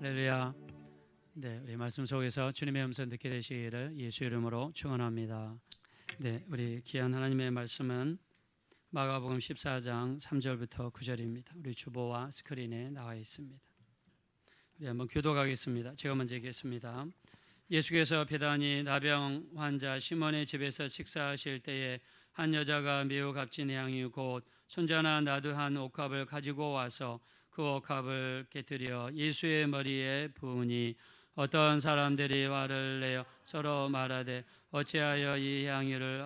할렐루야. 네, 우리 말씀 속에서 주님의 음성 듣게 되시기를 예수 이름으로 축원합니다. 네, 우리 귀한 하나님의 말씀은 마가복음 14장 3절부터 9절입니다. 우리 주보와 스크린에 나와 있습니다. 우리 한번 교독하겠습니다. 제가 먼저 읽겠습니다. 예수께서 베다니 나병 환자 시몬의 집에서 식사하실 때에 한 여자가 매우 값진 향유 곧 손자나 나두한 옥합을 가지고 와서 그 옥합을 깨뜨려 예수의 머리에 부으니 어떤 사람들이 화를 내어 서로 말하되 어찌하여 이 향유를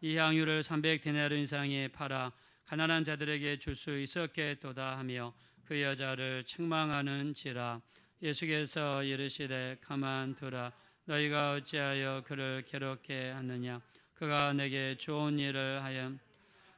300데나리 이상에 팔아 가난한 자들에게 줄 수 있었겠도다 하며 그 여자를 책망하는지라. 예수께서 이르시되 가만두라. 너희가 어찌하여 그를 괴롭게 하느냐. 그가 내게 좋은 일을 하여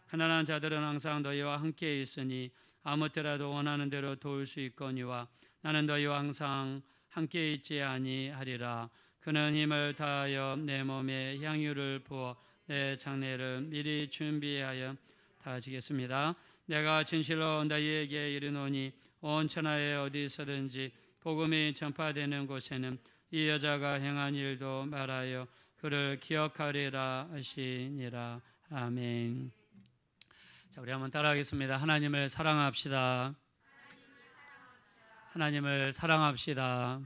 가난한 자들은 항상 너희와 함께 있으니 아무 때라도 원하는 대로 도울 수 있거니와 나는 너희와 항상 함께 있지 아니하리라. 그는 힘을 다하여 내 몸에 향유를 부어 내 장례를 미리 준비하여 다지겠습니다. 내가 진실로 너희에게 이르노니 온 천하에 어디서든지 복음이 전파되는 곳에는 이 여자가 행한 일도 말하여 그를 기억하리라 하시니라. 아멘. 자, 우리 한번 따라하겠습니다. 하나님을 사랑합시다. 하나님을 사랑합시다.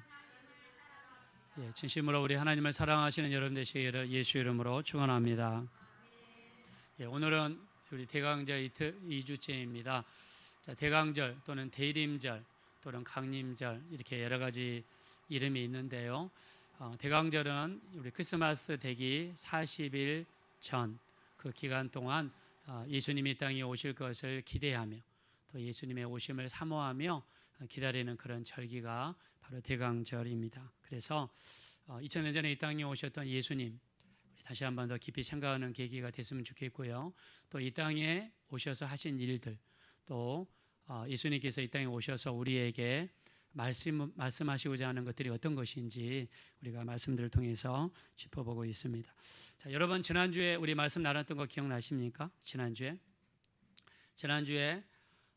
예, 진심으로 우리 하나님을 사랑하시는 여러분 되시기를 예수 이름으로 축원합니다. 예, 오늘은 우리 대강절 2주째입니다. 자, 대강절 또는 대림절 또는 강림절 이렇게 여러 가지 이름이 있는데요. 대강절은 우리 크리스마스 되기 40일 전 그 기간 동안 예수님이 땅에 오실 것을 기대하며 또 예수님의 오심을 사모하며 기다리는 그런 절기가 바로 대강절입니다. 그래서 2000년 전에 이 땅에 오셨던 예수님 다시 한번 더 깊이 생각하는 계기가 됐으면 좋겠고요. 또 이 땅에 오셔서 하신 일들 또 예수님께서 이 땅에 오셔서 우리에게 말씀하시고자 하는 것들이 어떤 것인지 우리가 말씀들을 통해서 짚어보고 있습니다. 자, 여러분 지난주에 우리 말씀 나눴던 거 기억나십니까? 지난주에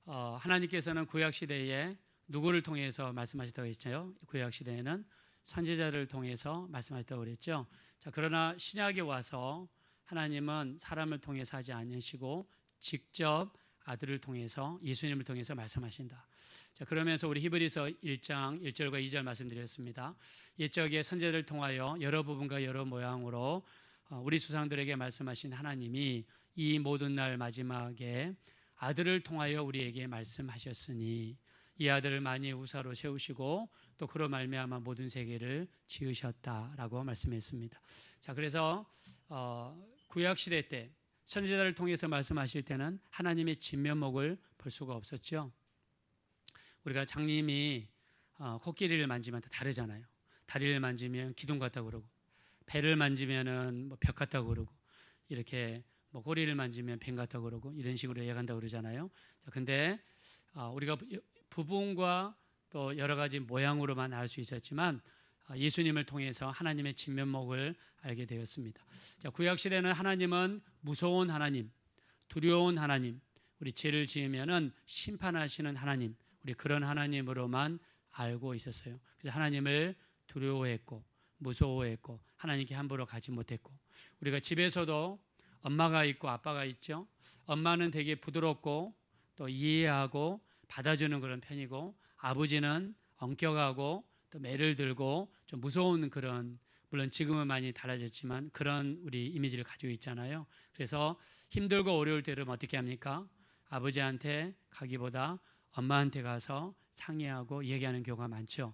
하나님께서는 구약시대에 누구를 통해서 말씀하셨다고 했죠? 구약시대에는 선지자를 통해서 말씀하셨다고 그랬죠. 자, 그러나 신약에 와서 하나님은 사람을 통해서 하지 않으시고 직접 아들을 통해서 예수님을 통해서 말씀하신다. 자, 그러면서 우리 히브리서 1장 1절과 2절 말씀드렸습니다. 옛적에 선지자를 통하여 여러 부분과 여러 모양으로 우리 조상들에게 말씀하신 하나님이 이 모든 날 마지막에 아들을 통하여 우리에게 말씀하셨으니 이 아들을 만유의 후사로 세우시고 또 그로 말미암아 모든 세계를 지으셨다라고 말씀했습니다. 자, 그래서 구약 시대 때 선지자를 통해서 말씀하실 때는 하나님의 진면목을 볼 수가 없었죠. 우리가 장님이 코끼리를 만지면 다 다르잖아요. 다리를 만지면 기둥 같다고 그러고 배를 만지면은 벽 같다고 그러고 이렇게 꼬리를 만지면 뱀 같다고 그러고 이런 식으로 얘기한다고 그러잖아요. 자, 근데 우리가 부분과 또 여러 가지 모양으로만 알 수 있었지만 예수님을 통해서 하나님의 진면목을 알게 되었습니다. 자, 구약시대는 하나님은 무서운 하나님, 두려운 하나님, 우리 죄를 지으면은 심판하시는 하나님, 우리 그런 하나님으로만 알고 있었어요. 그래서 하나님을 두려워했고 무서워했고 하나님께 함부로 가지 못했고 우리가 집에서도 엄마가 있고 아빠가 있죠. 엄마는 되게 부드럽고 또 이해하고 받아주는 그런 편이고 아버지는 엄격하고 또 매를 들고 좀 무서운 그런, 물론 지금은 많이 달라졌지만 그런 우리 이미지를 가지고 있잖아요. 그래서 힘들고 어려울 때는 어떻게 합니까? 아버지한테 가기보다 엄마한테 가서 상의하고 얘기하는 경우가 많죠.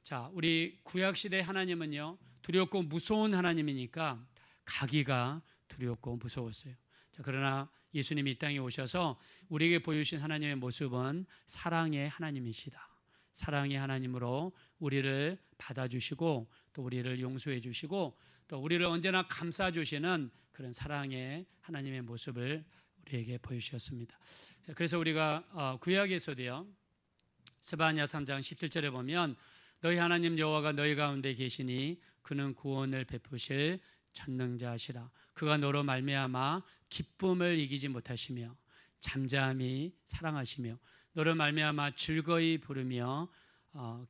자, 우리 구약시대 하나님은요 두렵고 무서운 하나님이니까 가기가 두렵고 무서웠어요. 자, 그러나 예수님이 이 땅에 오셔서 우리에게 보여주신 하나님의 모습은 사랑의 하나님이시다. 사랑의 하나님으로 우리를 받아주시고 또 우리를 용서해 주시고 또 우리를 언제나 감싸주시는 그런 사랑의 하나님의 모습을 우리에게 보여주셨습니다. 그래서 우리가 구약에서도요 스바냐 3장 17절에 보면 너희 하나님 여호와가 너희 가운데 계시니 그는 구원을 베푸실 전능자시라. 그가 너로 말미암아 기쁨을 이기지 못하시며 잠잠히 사랑하시며 너로 말미암아 즐거이 부르며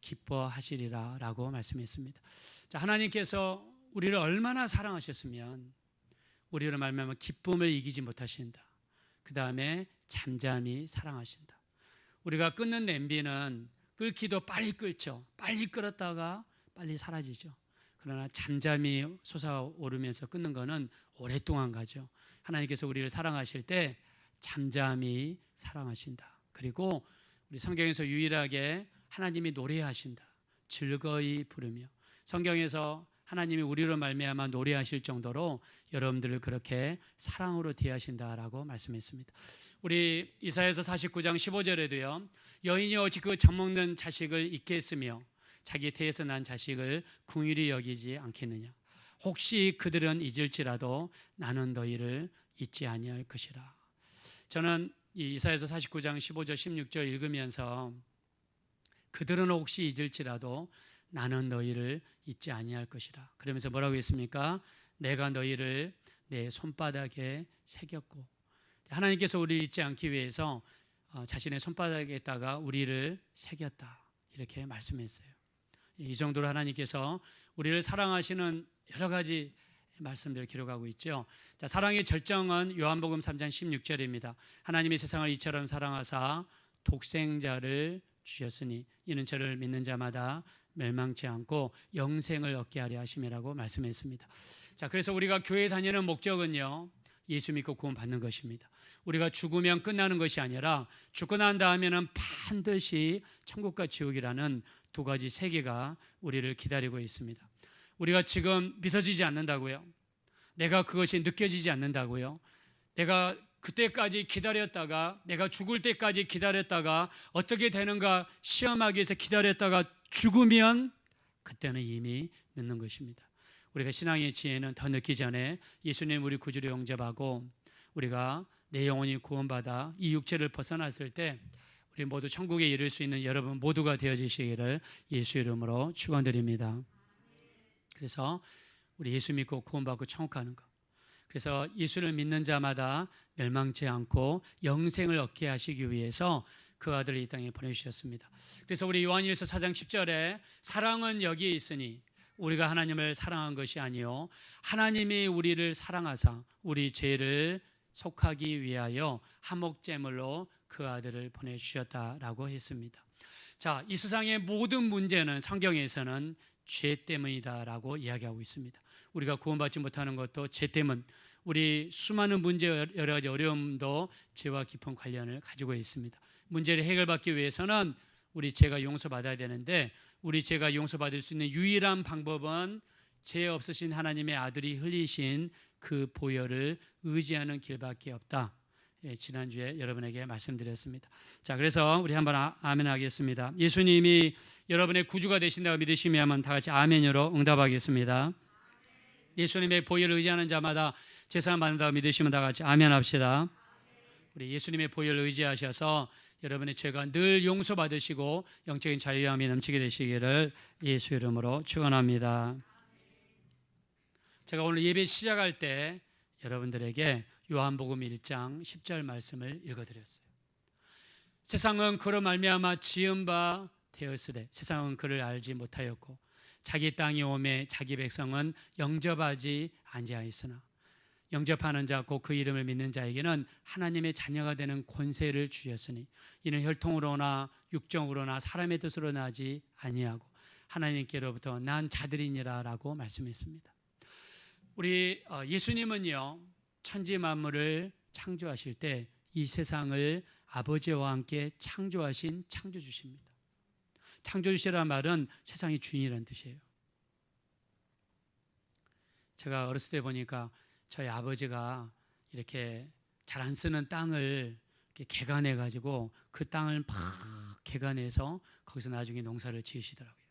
기뻐하시리라라고 말씀했습니다. 자, 하나님께서 우리를 얼마나 사랑하셨으면 우리를 말미암아 기쁨을 이기지 못하신다. 그 다음에 잠잠히 사랑하신다. 우리가 끓는 냄비는 끓기도 빨리 끓죠. 빨리 끓었다가 빨리 사라지죠. 그러나 잠잠히 솟아오르면서 끓는 거는 오랫동안 가죠. 하나님께서 우리를 사랑하실 때 잠잠히 사랑하신다. 그리고 우리 성경에서 유일하게 하나님이 노래하신다. 즐거이 부르며. 성경에서 하나님이 우리로 말미암아 노래하실 정도로 여러분들을 그렇게 사랑으로 대하신다라고 말씀했습니다. 우리 이사야서 49장 15절에도요. 여인이 어찌 그 젖먹는 자식을 잊겠으며 자기 태에서 난 자식을 긍휼히 여기지 않겠느냐. 혹시 그들은 잊을지라도 나는 너희를 잊지 아니할 것이라. 저는 이 이사야서 49장 15절 16절 읽으면서 그들은 혹시 잊을지라도 나는 너희를 잊지 아니할 것이라. 그러면서 뭐라고 했습니까? 내가 너희를 내 손바닥에 새겼고. 하나님께서 우리를 잊지 않기 위해서 자신의 손바닥에다가 우리를 새겼다. 이렇게 말씀했어요. 이 정도로 하나님께서 우리를 사랑하시는 여러 가지 말씀들을 기록하고 있죠. 자, 사랑의 절정은 요한복음 3장 16절입니다. 하나님이 세상을 이처럼 사랑하사 독생자를 주셨으니 이는 저를 믿는 자마다 멸망치 않고 영생을 얻게 하려 하심이라고 말씀했습니다. 자, 그래서 우리가 교회 다니는 목적은요, 예수 믿고 구원 받는 것입니다. 우리가 죽으면 끝나는 것이 아니라 죽고 난 다음에는 반드시 천국과 지옥이라는 두 가지 세계가 우리를 기다리고 있습니다. 우리가 지금 믿어지지 않는다고요? 내가 그것이 느껴지지 않는다고요? 내가 그때까지 기다렸다가 내가 죽을 때까지 기다렸다가 어떻게 되는가 시험하기 위해서 기다렸다가 죽으면 그때는 이미 늦는 것입니다. 우리가 신앙의 지혜는 더 늦기 전에 예수님 우리 구주로 영접하고 우리가 내 영혼이 구원받아 이 육체를 벗어났을 때 우리 모두 천국에 이를 수 있는 여러분 모두가 되어지시기를 예수 이름으로 축원드립니다. 그래서 우리 예수 믿고 구원받고 천국 가는 것. 그래서 예수를 믿는 자마다 멸망치 않고 영생을 얻게 하시기 위해서 그 아들을 이 땅에 보내주셨습니다. 그래서 우리 요한일서 4장 10절에 사랑은 여기에 있으니 우리가 하나님을 사랑한 것이 아니요 하나님이 우리를 사랑하사 우리 죄를 속하기 위하여 화목제물로 그 아들을 보내주셨다라고 했습니다. 자, 이 세상의 모든 문제는 성경에서는 죄 때문이다라고 이야기하고 있습니다. 우리가 구원받지 못하는 것도 죄 때문, 우리 수많은 문제 여러 가지 어려움도 죄와 깊은 관련을 가지고 있습니다. 문제를 해결받기 위해서는 우리 죄가 용서받아야 되는데 우리 죄가 용서받을 수 있는 유일한 방법은 죄 없으신 하나님의 아들이 흘리신 그 보혈을 의지하는 길밖에 없다. 예, 지난주에 여러분에게 말씀드렸습니다. 자, 그래서 우리 한번 아멘 하겠습니다. 예수님이 여러분의 구주가 되신다고 믿으시면 다 같이 아멘으로 응답하겠습니다. 예수님의 보혈을 의지하는 자마다 죄사함 받는다고 믿으시면 다 같이 아멘 합시다. 우리 예수님의 보혈을 의지하셔서 여러분의 죄가 늘 용서받으시고 영적인 자유함이 넘치게 되시기를 예수 이름으로 축원합니다. 제가 오늘 예배 시작할 때 여러분들에게 요한복음 1장 10절 말씀을 읽어드렸어요. 세상은 그로 말미암아 지은 바 되었으되 세상은 그를 알지 못하였고 자기 땅이 오매 자기 백성은 영접하지 아니하였으나 영접하는 자 곧 그 이름을 믿는 자에게는 하나님의 자녀가 되는 권세를 주셨으니 이는 혈통으로나 육정으로나 사람의 뜻으로 나지 아니하고 하나님께로부터 난 자들이니라라고 말씀했습니다. 우리 예수님은요 천지 만물을 창조하실 때 이 세상을 아버지와 함께 창조하신 창조주십니다. 창조주시라는 말은 세상의 주인이라는 뜻이에요. 제가 어렸을 때 보니까 저희 아버지가 이렇게 잘 안 쓰는 땅을 이렇게 개간해 가지고 그 땅을 막 개간해서 거기서 나중에 농사를 지으시더라고요.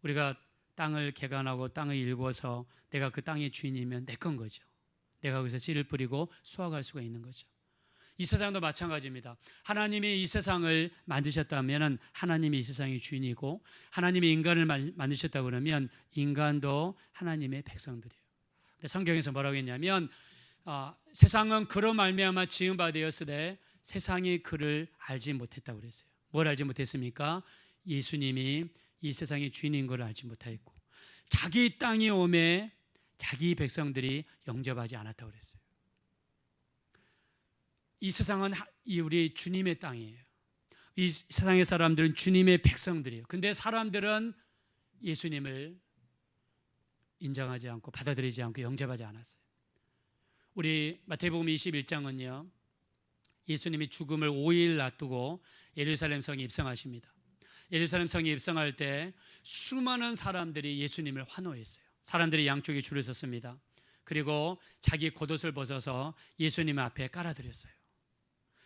우리가 땅을 개간하고 땅을 일궈서 내가 그 땅의 주인이면 내 건 거죠. 내가 거기서 씨를 뿌리고 수확할 수가 있는 거죠. 이 세상도 마찬가지입니다. 하나님이 이 세상을 만드셨다면 하나님이 이 세상의 주인이고 하나님이 인간을 만드셨다 그러면 인간도 하나님의 백성들이에요. 근데 성경에서 뭐라고 했냐면 세상은 그로 말미암아 지은 바 되었으되 세상이 그를 알지 못했다고 그랬어요. 뭘 알지 못했습니까? 예수님이 이 세상의 주인인 걸 알지 못하였고 자기 땅에 오매 자기 백성들이 영접하지 않았다고 그랬어요. 이 세상은 우리 주님의 땅이에요. 이 세상의 사람들은 주님의 백성들이에요. 근데 사람들은 예수님을 인정하지 않고 받아들이지 않고 영접하지 않았어요. 우리 마태복음 21장은요. 예수님이 죽음을 5일 놔두고 예루살렘 성에 입성하십니다. 예루살렘 성에 입성할 때 수많은 사람들이 예수님을 환호했어요. 사람들이 양쪽에 줄을 섰습니다. 그리고 자기 겉옷을 벗어서 예수님 앞에 깔아드렸어요.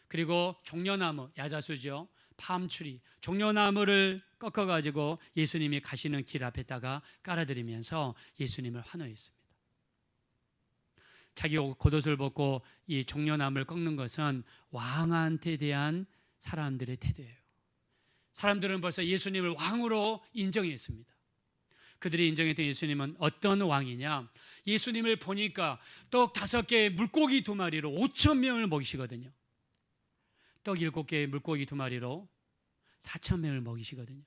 그리고 종려나무, 야자수죠, 팜추리, 종려나무를 꺾어가지고 예수님이 가시는 길 앞에다가 깔아드리면서 예수님을 환호했습니다. 자기 겉옷을 벗고 이 종려나무를 꺾는 것은 왕한테 대한 사람들의 태도예요. 사람들은 벌써 예수님을 왕으로 인정했습니다. 그들이 인정했던 예수님은 어떤 왕이냐? 예수님을 보니까 떡 5개, 물고기 2마리로 5,000명을 먹이시거든요. 떡 7개, 물고기 2마리로 4,000명을 먹이시거든요.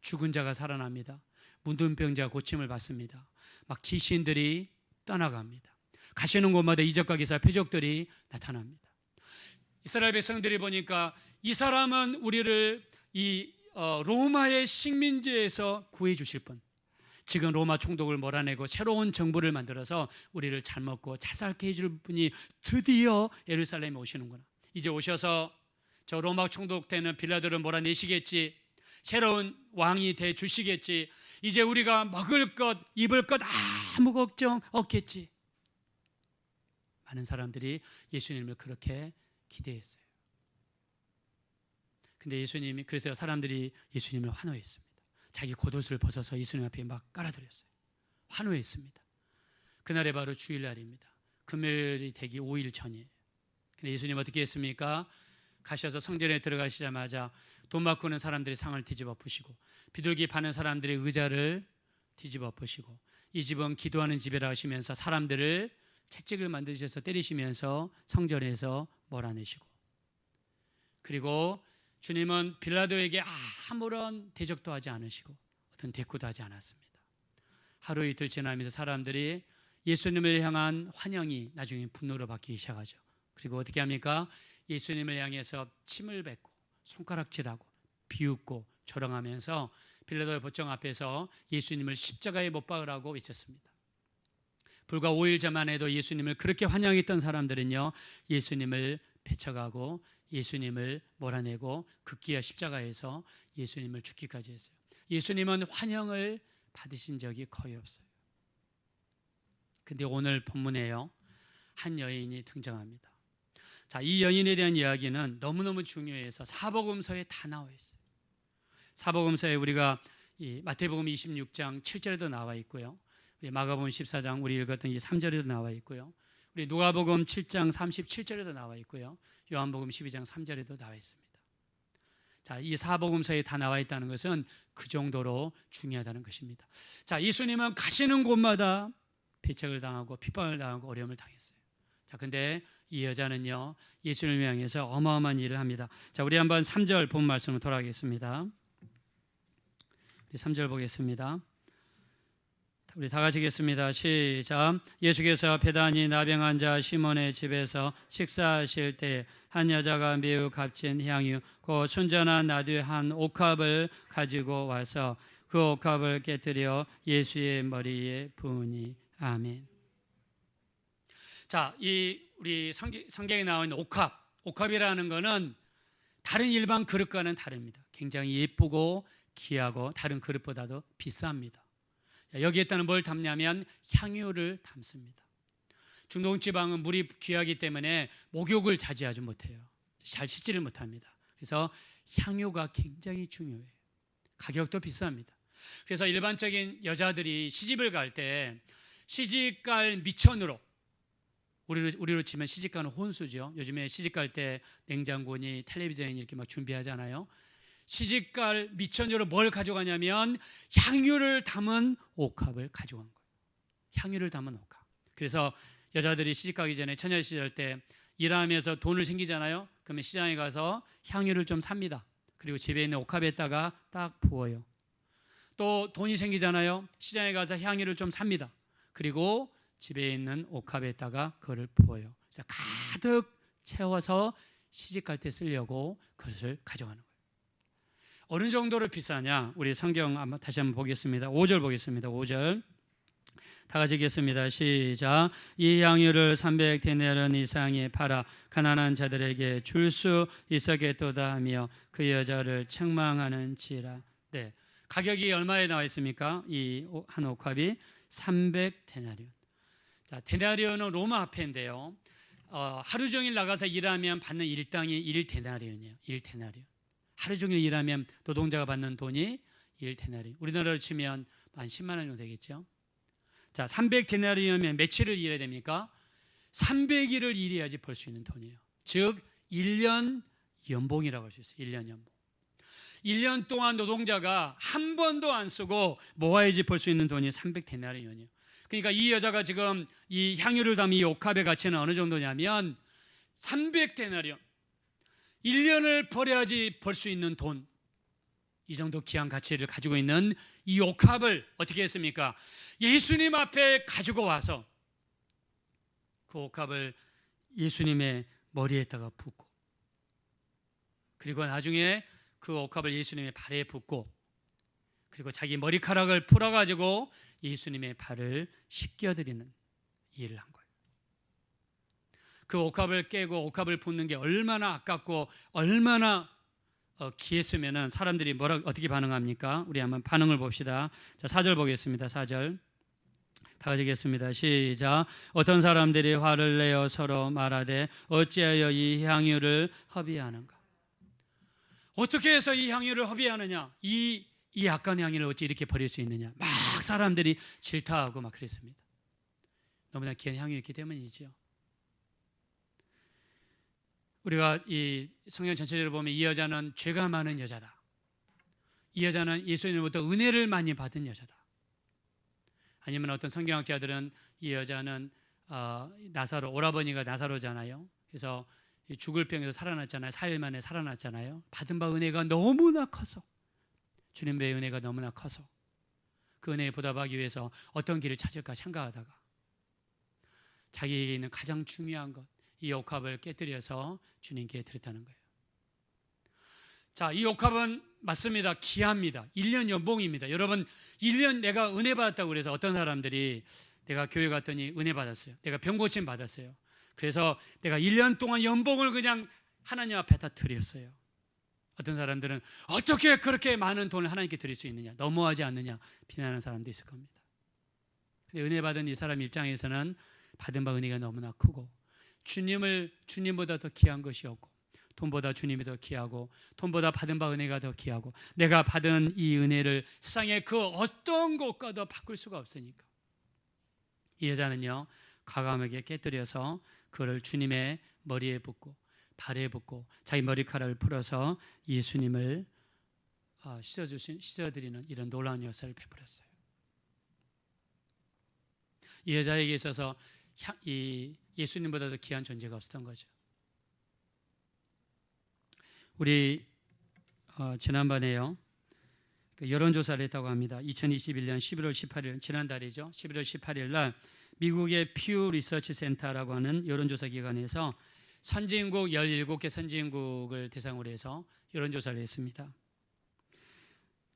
죽은 자가 살아납니다. 문둥병자가 고침을 받습니다. 막 귀신들이 떠나갑니다. 가시는 곳마다 이적과 기사, 표적들이 나타납니다. 이스라엘 백성들이 보니까 이 사람은 우리를 이 로마의 식민지에서 구해 주실 분, 지금 로마 총독을 몰아내고 새로운 정부를 만들어서 우리를 잘 먹고 잘 살게 해줄 분이 드디어 예루살렘에 오시는구나. 이제 오셔서 저 로마 총독 되는 빌라도를 몰아내시겠지, 새로운 왕이 돼 주시겠지, 이제 우리가 먹을 것 입을 것 아무 걱정 없겠지. 많은 사람들이 예수님을 그렇게 기대했어요. 근데 예수님이, 그래서 사람들이 예수님을 환호했습니다. 자기 겉옷을 벗어서 예수님 앞에 막 깔아드렸어요. 환호했습니다. 그날이 바로 주일날입니다. 금요일이 되기 5일 전이에요. 근데 예수님 어떻게 했습니까? 가셔서 성전에 들어가시자마자 돈 바꾸는 사람들이 상을 뒤집어 엎으시고 비둘기 파는 사람들의 의자를 뒤집어 엎으시고 이 집은 기도하는 집이라 하시면서 사람들을 채찍을 만드셔서 때리시면서 성전에서 몰아내시고, 그리고 주님은 빌라도에게 아무런 대적도 하지 않으시고 어떤 대꾸도 하지 않았습니다. 하루 이틀 지나면서 사람들이 예수님을 향한 환영이 나중에 분노로 바뀌기 시작하죠. 그리고 어떻게 합니까? 예수님을 향해서 침을 뱉고 손가락질하고 비웃고 조롱하면서 빌라도의 법정 앞에서 예수님을 십자가에 못 박으라고 외쳤습니다. 불과 5일 전만 해도 예수님을 그렇게 환영했던 사람들은요, 예수님을 배척하고 예수님을 몰아내고 극기야 십자가에서 예수님을 죽기까지 했어요. 예수님은 환영을 받으신 적이 거의 없어요. 근데 오늘 본문에요, 한 여인이 등장합니다. 자, 이 여인에 대한 이야기는 너무너무 중요해서 사복음서에 다 나와 있어요. 사복음서에 우리가 이 마태복음 26장 7절에도 나와 있고요, 우리 마가복음 14장 우리 읽었던 이 3절에도 나와 있고요, 우리 누가복음 7장 37절에도 나와 있고요, 요한복음 12장 3절에도 나와 있습니다. 자, 이 사복음서에 다 나와 있다는 것은 그 정도로 중요하다는 것입니다. 자, 예수님은 가시는 곳마다 배척을 당하고 핍박을 당하고 어려움을 당했어요. 자, 근데 이 여자는요, 예수님을 향해서 어마어마한 일을 합니다. 자, 우리 한번 3절 본 말씀으로 돌아가겠습니다. 우리 3절 보겠습니다. 우리 다 같이 읽겠습니다. 시작. 예수께서 베다니 나병 환자 시몬의 집에서 식사하실 때 한 여자가 매우 값진 향유 곧 순전한 나귀 한 옥합을 가지고 와서 그 옥합을 깨뜨려 예수의 머리에 부으니. 아멘. 자, 이 우리 성경에 나와 있는 옥합이라는 것은 다른 일반 그릇과는 다릅니다. 굉장히 예쁘고 귀하고 다른 그릇보다도 비쌉니다. 여기에다는 뭘 담냐면 향유를 담습니다. 중동지방은 물이 귀하기 때문에 목욕을 자주 못해요. 잘 씻지를 못합니다. 그래서 향유가 굉장히 중요해요. 가격도 비쌉니다. 그래서 일반적인 여자들이 시집을 갈 때 시집갈 미천으로, 우리로 치면 시집가는 혼수죠. 요즘에 시집갈 때 냉장고니 텔레비전이 이렇게 막 준비하잖아요. 시집갈 미천으로 뭘 가져가냐면 향유를 담은 옥합을 가져간 거예요. 향유를 담은 옥합. 그래서 여자들이 시집가기 전에 처녀 시절 때 일하면서 돈을 생기잖아요. 그러면 시장에 가서 향유를 좀 삽니다. 그리고 집에 있는 옥합에다가 딱 부어요. 또 돈이 생기잖아요. 시장에 가서 향유를 좀 삽니다. 그리고 집에 있는 옥합에다가 그걸 부어요. 그래서 가득 채워서 시집갈 때 쓰려고 그것을 가져가는 거예요. 어느 정도로 비싸냐? 우리 성경 다시 한번 보겠습니다. 5절 보겠습니다. 5절 다 같이 읽겠습니다. 시작. 이 향유를 300데나리온 이상에 팔아 가난한 자들에게 줄 수 있었겠도다 하며 그 여자를 책망하는지라. 네, 가격이 얼마에 나와 있습니까? 이 한 옥합이 300데나리온. 자, 데나리온은 로마 화폐인데요. 하루 종일 나가서 일하면 받는 일당이 1데나리온이에요. 1데나리온. 하루 종일 일하면 노동자가 받는 돈이 1데나리온. 우리나라로 치면 한 10만 원 정도 되겠죠. 자, 300데나리온이면 며칠을 일해야 됩니까? 300일을 일해야지 벌 수 있는 돈이에요. 즉 1년 연봉이라고 할 수 있어요. 1년 연봉. 1년 동안 노동자가 한 번도 안 쓰고 모아야지 벌 수 있는 돈이 300데나리온이에요. 그러니까 이 여자가 지금 이 향유를 담은 이 옥합의 가치는 어느 정도냐면 300데나리온. 1년을 벌여야지 벌 수 있는 돈. 이 정도 귀한 가치를 가지고 있는 이 옥합을 어떻게 했습니까? 예수님 앞에 가지고 와서 그 옥합을 예수님의 머리에다가 붓고, 그리고 나중에 그 옥합을 예수님의 발에 붓고, 그리고 자기 머리카락을 풀어가지고 예수님의 발을 씻겨드리는 일을 한 거예요. 그 옥합을 깨고 옥합을 붓는 게 얼마나 아깝고 얼마나 귀했으면은 사람들이 어떻게 반응합니까? 우리 한번 반응을 봅시다. 자, 4절 보겠습니다. 4절 다 같이 읽겠습니다. 시작. 어떤 사람들이 화를 내어 서로 말하되 어찌하여 이 향유를 허비하는가? 어떻게 해서 이 향유를 허비하느냐? 이 약간 향유를 어찌 이렇게 버릴 수 있느냐? 막 사람들이 질타하고 막 그랬습니다. 너무나 귀한 향유였기 때문이지요. 우리가 이 성경 전체적으로 보면 이 여자는 죄가 많은 여자다. 이 여자는 예수님으로부터 은혜를 많이 받은 여자다. 아니면 어떤 성경학자들은 이 여자는 나사로, 오라버니가 나사로잖아요. 그래서 죽을 병에서 살아났잖아요. 4일 만에 살아났잖아요. 받은 바 은혜가 너무나 커서, 주님의 은혜가 너무나 커서 그 은혜에 보답하기 위해서 어떤 길을 찾을까 생각하다가 자기에게 있는 가장 중요한 것, 이 옥합을 깨뜨려서 주님께 드렸다는 거예요. 자, 이 옥합은 맞습니다. 귀합니다. 1년 연봉입니다. 여러분, 1년 내가 은혜 받았다고 그래서 어떤 사람들이 내가 교회 갔더니 은혜 받았어요. 내가 병 고침 받았어요. 그래서 내가 1년 동안 연봉을 그냥 하나님 앞에 다 드렸어요. 어떤 사람들은 어떻게 그렇게 많은 돈을 하나님께 드릴 수 있느냐, 너무하지 않느냐 비난하는 사람도 있을 겁니다. 근데 은혜 받은 이 사람 입장에서는 받은 바 은혜가 너무나 크고 주님보다 더 귀한 것이 없고, 돈보다 주님이 더 귀하고, 돈보다 받은 바 은혜가 더 귀하고, 내가 받은 이 은혜를 세상의 그 어떤 것과도 바꿀 수가 없으니까 이 여자는요 과감하게 깨뜨려서 그를 주님의 머리에 붓고 발에 붓고 자기 머리카락을 풀어서 예수님을 씻어드리는 이런 놀라운 역사를 베풀었어요. 이 여자에게 있어서 이 예수님보다 더 귀한 존재가 없었던 거죠. 우리 지난번에요 여론조사를 했다고 합니다. 2021년 11월 18일 지난달이죠. 11월 18일 날 미국의 퓨 리서치 센터라고 하는 여론조사 기관에서 선진국 17개 선진국을 대상으로 해서 여론조사를 했습니다.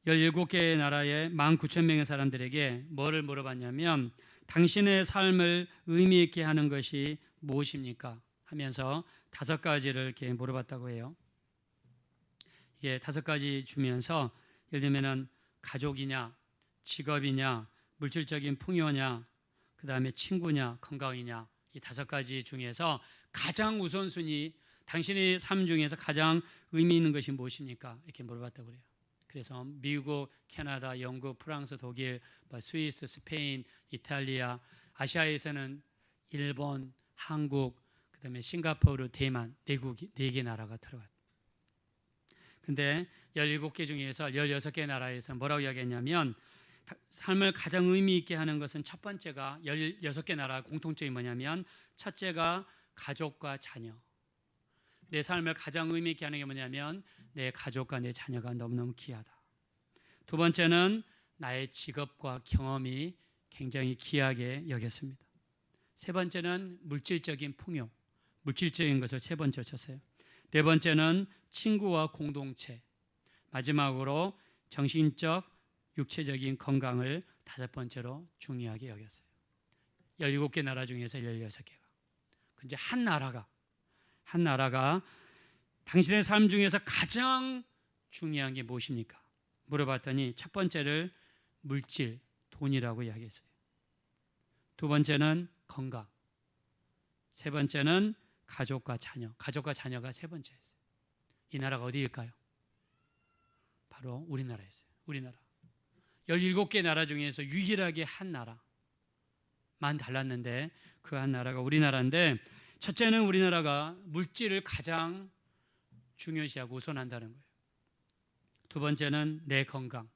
17개 나라의 19,000명의 사람들에게 뭐를 물어봤냐면 당신의 삶을 의미 있게 하는 것이 무엇입니까? 하면서 5가지를 이렇게 물어봤다고 해요. 이게 5가지 주면서 예를 들면은 가족이냐, 직업이냐, 물질적인 풍요냐, 그 다음에 친구냐, 건강이냐, 이 5가지 중에서 가장 우선순위, 당신의 삶 중에서 가장 의미 있는 것이 무엇입니까? 이렇게 물어봤다고 그래요. 그래서 미국, 캐나다, 영국, 프랑스, 독일, 스위스, 스페인, 이탈리아, 아시아에서는 일본, 한국, 그 다음에 싱가포르, 대만, 4개 나라가 들어갔다. 근데 17개 중에서 16개 나라에서 뭐라고 이야기했냐면 삶을 가장 의미 있게 하는 것은 첫 번째가 16개 나라 공통점이 뭐냐면 첫째가 가족과 자녀, 내 삶을 가장 의미 있게 하는 게 뭐냐면 내 가족과 내 자녀가 너무너무 귀하다. 두 번째는 나의 직업과 경험이 굉장히 귀하게 여겼습니다. 세 번째는 물질적인 풍요, 물질적인 것을 세 번째로 쳤어요. 네 번째는 친구와 공동체, 마지막으로 정신적, 육체적인 건강을 다섯 번째로 중요하게 여겼어요. 17개 나라 중에서 16개가. 근데 한 나라가 당신의 삶 중에서 가장 중요한 게 무엇입니까? 물어봤더니 첫 번째를 물질, 돈이라고 이야기했어요. 두 번째는 건강, 세 번째는 가족과 자녀가 세 번째였어요. 이 나라가 어디일까요? 바로 우리나라였어요. 우리나라. 17개 나라 중에서 유일하게 한 나라만 달랐는데 그 한 나라가 우리나라인데, 첫째는 우리나라가 물질을 가장 중요시하고 우선한다는 거예요. 두 번째는 내 건강,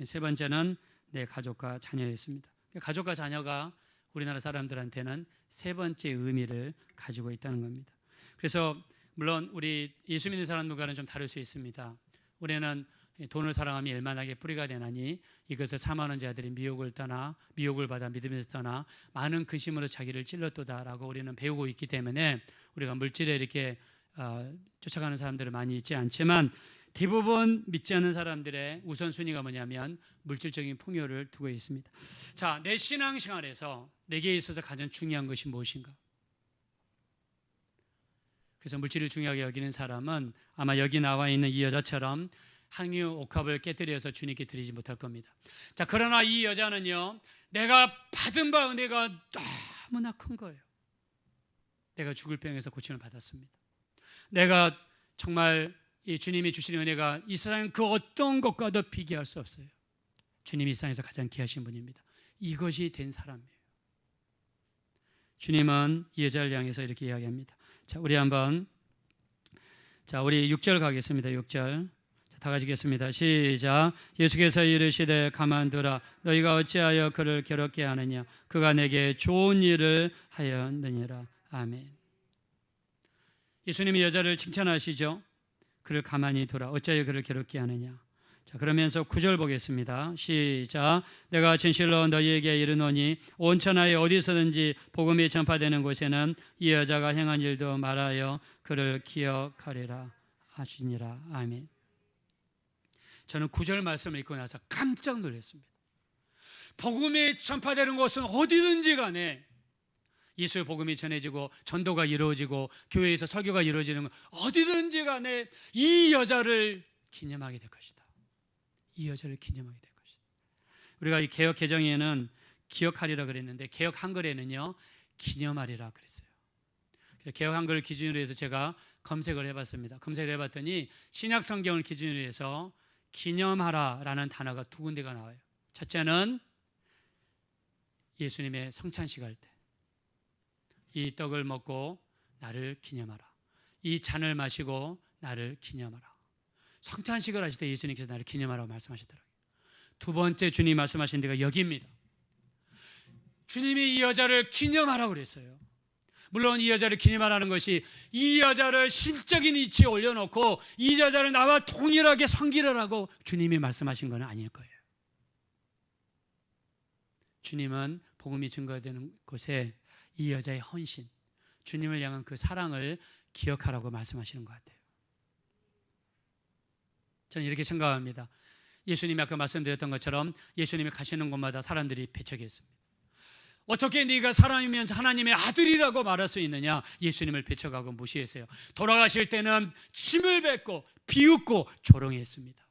세 번째는 내 가족과 자녀였습니다. 가족과 자녀가 우리나라 사람들한테는 세 번째 의미를 가지고 있다는 겁니다. 그래서 물론 우리 예수 믿는 사람들과는 좀 다를 수 있습니다. 우리는 돈을 사랑하며 일만하게 뿌리가 되나니 이것을 사모하는 자들이 미혹을 받아 믿음에서 떠나 많은 근심으로 자기를 찔렀도다라고 우리는 배우고 있기 때문에 우리가 물질에 이렇게 쫓아가는 사람들은 많이 있지 않지만, 대부분 믿지 않는 사람들의 우선순위가 뭐냐면 물질적인 풍요를 두고 있습니다. 자, 내 신앙생활에서 내게 있어서 가장 중요한 것이 무엇인가? 그래서 물질을 중요하게 여기는 사람은 아마 여기 나와 있는 이 여자처럼 항유 옥합을 깨뜨려서 주님께 드리지 못할 겁니다. 자, 그러나 이 여자는요, 내가 받은 바 은혜가 너무나 큰 거예요. 내가 죽을 병에서 고침을 받았습니다. 내가 정말 이 주님이 주시는 은혜가 이 세상 그 어떤 것과도 비교할 수 없어요. 주님이 이 세상에서 가장 귀하신 분입니다. 이것이 된 사람이에요. 주님은 이 여자를 향해서 이렇게 이야기합니다. 자, 우리 6절 가겠습니다. 6절. 다 같이 읽겠습니다. 시작. 예수께서 이르시되 가만두라. 너희가 어찌하여 그를 괴롭게 하느냐? 그가 내게 좋은 일을 하였느니라. 아멘. 예수님이 여자를 칭찬하시죠. 그를 가만히 두라. 어찌하여 그를 괴롭게 하느냐? 자, 그러면서 9절 보겠습니다. 시작. 내가 진실로 너희에게 이르노니 온 천하에 어디서든지 복음이 전파되는 곳에는 이 여자가 행한 일도 말하여 그를 기억하리라 하시니라. 아멘. 저는 9절 말씀을 읽고 나서 깜짝 놀랐습니다. 복음이 전파되는 곳은 어디든지 간에 예수의 복음이 전해지고 전도가 이루어지고 교회에서 설교가 이루어지는 건 어디든지 간에 이 여자를 기념하게 될 것이다. 이 여자를 기념하게 될 것이다. 우리가 이 개역 개정에는 기억하리라 그랬는데 개역 한글에는요 기념하리라 그랬어요. 개역 한글 기준으로 해서 제가 검색을 해봤습니다. 검색을 해봤더니 신약 성경을 기준으로 해서 기념하라라는 단어가 두 군데가 나와요. 첫째는 예수님의 성찬식 할 때, 이 떡을 먹고 나를 기념하라. 이 잔을 마시고 나를 기념하라. 성찬식을 하실 때 예수님께서 나를 기념하라고 말씀하시더라고요. 두 번째 주님이 말씀하신 데가 여기입니다. 주님이 이 여자를 기념하라고 그랬어요. 물론 이 여자를 기념하라는 것이 이 여자를 신적인 위치에 올려놓고 이 여자를 나와 동일하게 섬기라고 주님이 말씀하신 건 아닐 거예요. 주님은 복음이 증거되는 곳에 이 여자의 헌신, 주님을 향한 그 사랑을 기억하라고 말씀하시는 것 같아요. 저는 이렇게 생각합니다. 예수님이 아까 말씀드렸던 것처럼 예수님이 가시는 곳마다 사람들이 배척했습니다. 어떻게 네가 사람이면서 하나님의 아들이라고 말할 수 있느냐? 예수님을 배척하고 무시했어요. 돌아가실 때는 침을 뱉고 비웃고 조롱했습니다.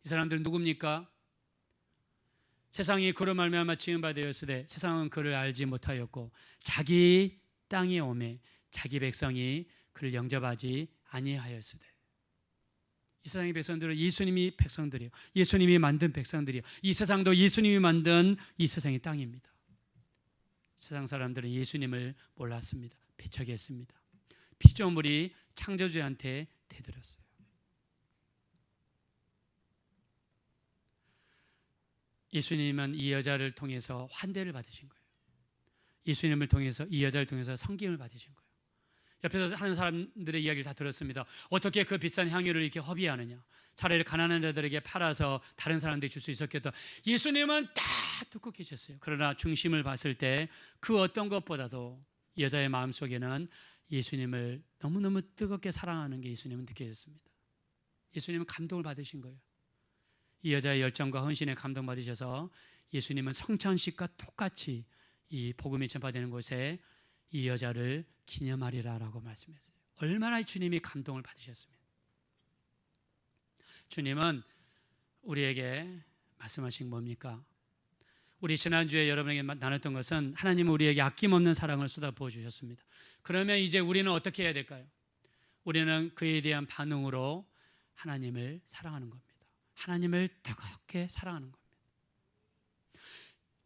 이 사람들은 누굽니까? 세상이 그로 말미암아 지음바 되었으되 세상은 그를 알지 못하였고 자기 땅에 오매 자기 백성이 그를 영접하지 아니하였으되. 이 세상의 백성들은 예수님이 백성들이에요. 예수님이 만든 백성들이에요. 이 세상도 예수님이 만든 이 세상의 땅입니다. 세상 사람들은 예수님을 몰랐습니다. 배척했습니다. 피조물이 창조주한테 대들었어요. 예수님은 이 여자를 통해서 환대를 받으신 거예요. 예수님을 통해서 이 여자를 통해서 섬김을 받으신 거예요. 옆에서 하는 사람들의 이야기를 다 들었습니다. 어떻게 그 비싼 향유를 이렇게 허비하느냐. 차라리 가난한 자들에게 팔아서 다른 사람들이 줄 수 있었겠다. 예수님은 딱 듣고 계셨어요. 그러나 중심을 봤을 때 그 어떤 것보다도 이 여자의 마음속에는 예수님을 너무너무 뜨겁게 사랑하는 게 예수님은 느껴졌습니다. 예수님은 감동을 받으신 거예요. 이 여자의 열정과 헌신에 감동받으셔서 예수님은 성찬식과 똑같이 이 복음이 전파되는 곳에 이 여자를 기념하리라라고 말씀했어요. 얼마나 주님이 감동을 받으셨습니까? 주님은 우리에게 말씀하신 뭡니까? 우리 지난주에 여러분에게 나눴던 것은 하나님은 우리에게 아낌없는 사랑을 쏟아부어 주셨습니다. 그러면 이제 우리는 어떻게 해야 될까요? 우리는 그에 대한 반응으로 하나님을 사랑하는 겁니다. 하나님을 뜨겁게 사랑하는 겁니다.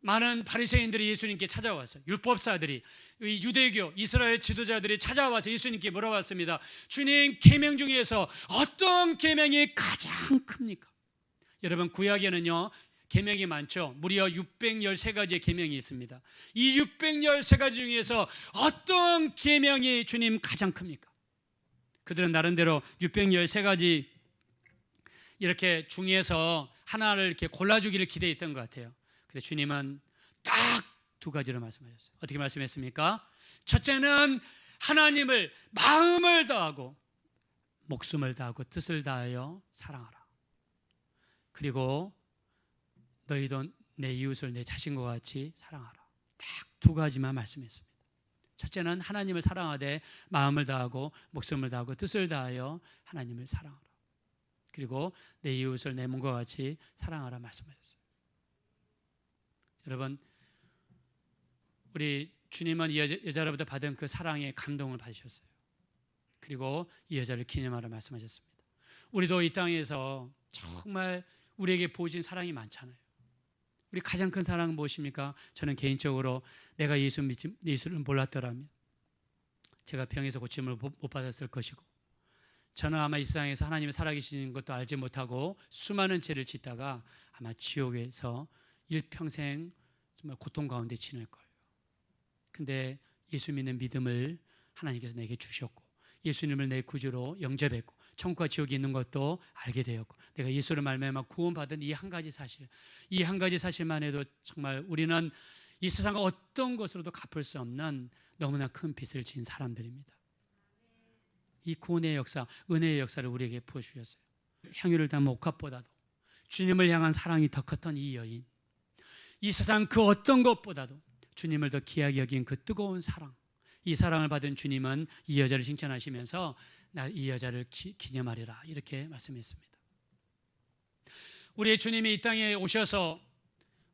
많은 바리새인들이 예수님께 찾아왔어요. 율법사들이, 유대교, 이스라엘 지도자들이 찾아와서 예수님께 물어봤습니다. 주님, 계명 중에서 어떤 계명이 가장 큽니까? 여러분, 구약에는요 계명이 많죠. 무려 613가지의 계명이 있습니다. 이 613가지 중에서 어떤 계명이 주님 가장 큽니까? 그들은 나름대로 613가지 이렇게 중에서 하나를 이렇게 골라주기를 기대했던 것 같아요. 근데 주님은 딱 두 가지로 말씀하셨어요. 어떻게 말씀했습니까? 첫째는 하나님을 마음을 다하고 목숨을 다하고 뜻을 다하여 사랑하라. 그리고 너희도 내 이웃을 내 자신과 같이 사랑하라. 딱 두 가지만 말씀했습니다. 첫째는 하나님을 사랑하되 마음을 다하고 목숨을 다하고 뜻을 다하여 하나님을 사랑하라. 그리고 내 이웃을 내 몸과 같이 사랑하라 말씀하셨어요. 여러분, 우리 주님은 이 여자로부터 받은 그 사랑의 감동을 받으셨어요. 그리고 이 여자를 기념하라 말씀하셨습니다. 우리도 이 땅에서 정말 우리에게 보여준 사랑이 많잖아요. 우리 가장 큰 사랑은 무엇입니까? 저는 개인적으로 내가 예수를 몰랐더라면 제가 병에서 고침을 못 받았을 것이고, 저는 아마 이 세상에서 하나님이 살아계시는 것도 알지 못하고 수많은 죄를 짓다가 아마 지옥에서 일평생 정말 고통 가운데 지낼 거예요. 근데 예수 믿는 믿음을 하나님께서 내게 주셨고, 예수님을 내 구주로 영접했고, 천국과 지옥이 있는 것도 알게 되었고, 내가 예수를 말미암아 구원받은 이 한 가지 사실, 이 한 가지 사실만 해도 정말 우리는 이 세상 어떤 것으로도 갚을 수 없는 너무나 큰 빚을 지은 사람들입니다. 이 구원의 역사, 은혜의 역사를 우리에게 부어주셨어요. 향유를 담은 옥합보다도 주님을 향한 사랑이 더 컸던 이 여인, 이 세상 그 어떤 것보다도 주님을 더 귀하게 여긴 그 뜨거운 사랑, 이 사랑을 받은 주님은 이 여자를 칭찬하시면서 나 이 여자를 기념하리라 이렇게 말씀했습니다. 우리 주님이 이 땅에 오셔서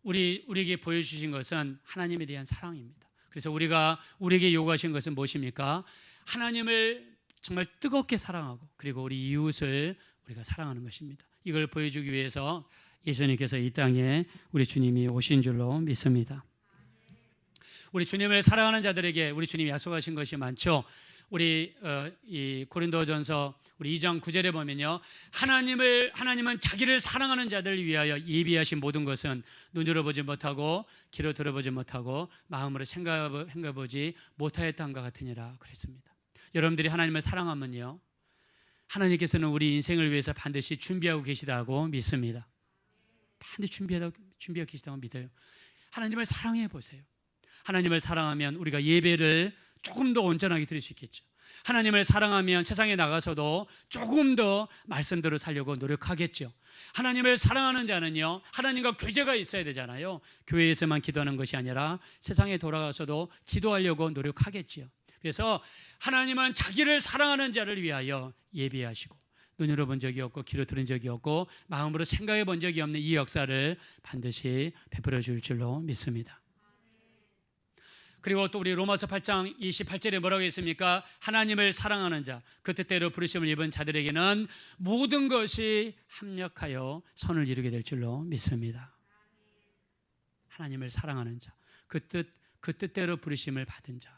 우리에게 보여주신 것은 하나님에 대한 사랑입니다. 그래서 우리에게 요구하신 것은 무엇입니까? 하나님을 정말 뜨겁게 사랑하고 그리고 우리 이웃을 우리가 사랑하는 것입니다. 이걸 보여주기 위해서 예수님께서 이 땅에 우리 주님이 오신 줄로 믿습니다. 우리 주님을 사랑하는 자들에게 우리 주님이 약속하신 것이 많죠. 우리 이 고린도전서 우리 2장 9절에 보면요, 하나님은 자기를 사랑하는 자들을 위하여 예비하신 모든 것은 눈으로 보지 못하고 귀로 들어보지 못하고 마음으로 생각해보지 못하였던가 같으니라 그랬습니다. 여러분들이 하나님을 사랑하면요, 하나님께서는 우리 인생을 위해서 반드시 준비하고 계시다고 믿습니다. 반드시 준비하고 계시다고 믿어요. 하나님을 사랑해 보세요. 하나님을 사랑하면 우리가 예배를 조금 더 온전하게 드릴 수 있겠죠. 하나님을 사랑하면 세상에 나가서도 조금 더 말씀대로 살려고 노력하겠죠. 하나님을 사랑하는 자는요, 하나님과 교제가 있어야 되잖아요. 교회에서만 기도하는 것이 아니라 세상에 돌아가서도 기도하려고 노력하겠지요. 그래서 하나님은 자기를 사랑하는 자를 위하여 예비하시고 눈으로 본 적이 없고 귀로 들은 적이 없고 마음으로 생각해 본 적이 없는 이 역사를 반드시 베풀어 줄 줄로 믿습니다. 그리고 또 우리 로마서 8장 28절에 뭐라고 했습니까? 하나님을 사랑하는 자, 그 뜻대로 부르심을 입은 자들에게는 모든 것이 합력하여 선을 이루게 될 줄로 믿습니다. 하나님을 사랑하는 자, 그 뜻대로 부르심을 받은 자,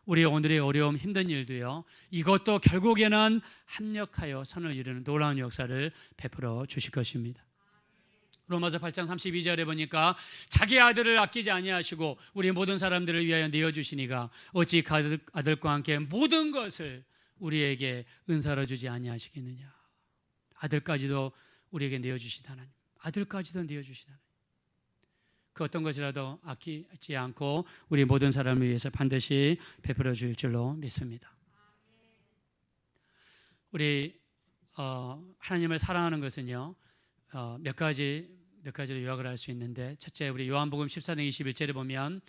우리 오늘의 어려움 힘든 일도요, 이것도 결국에는 합력하여 선을 이루는 놀라운 역사를 베풀어 주실 것입니다. 로마서 8장 32절에 보니까 자기 아들을 아끼지 아니하시고 우리 모든 사람들을 위하여 내어주시니가 어찌 그 아들과 함께 모든 것을 우리에게 은사로 주지 아니하시겠느냐. 아들까지도 우리에게 내어주신 하나님, 아들까지도 내어주신 하나님, 그 어떤 것이라도 아끼지 않고 우리 모든 사람을 위해서 반드시 베풀어 줄 줄로 믿습니다. 우리 하나님을 사랑하는 것은요, 몇 가지로 요약을 할 수 있는데, 첫째, 우리 요한복음 14장 21절에 보면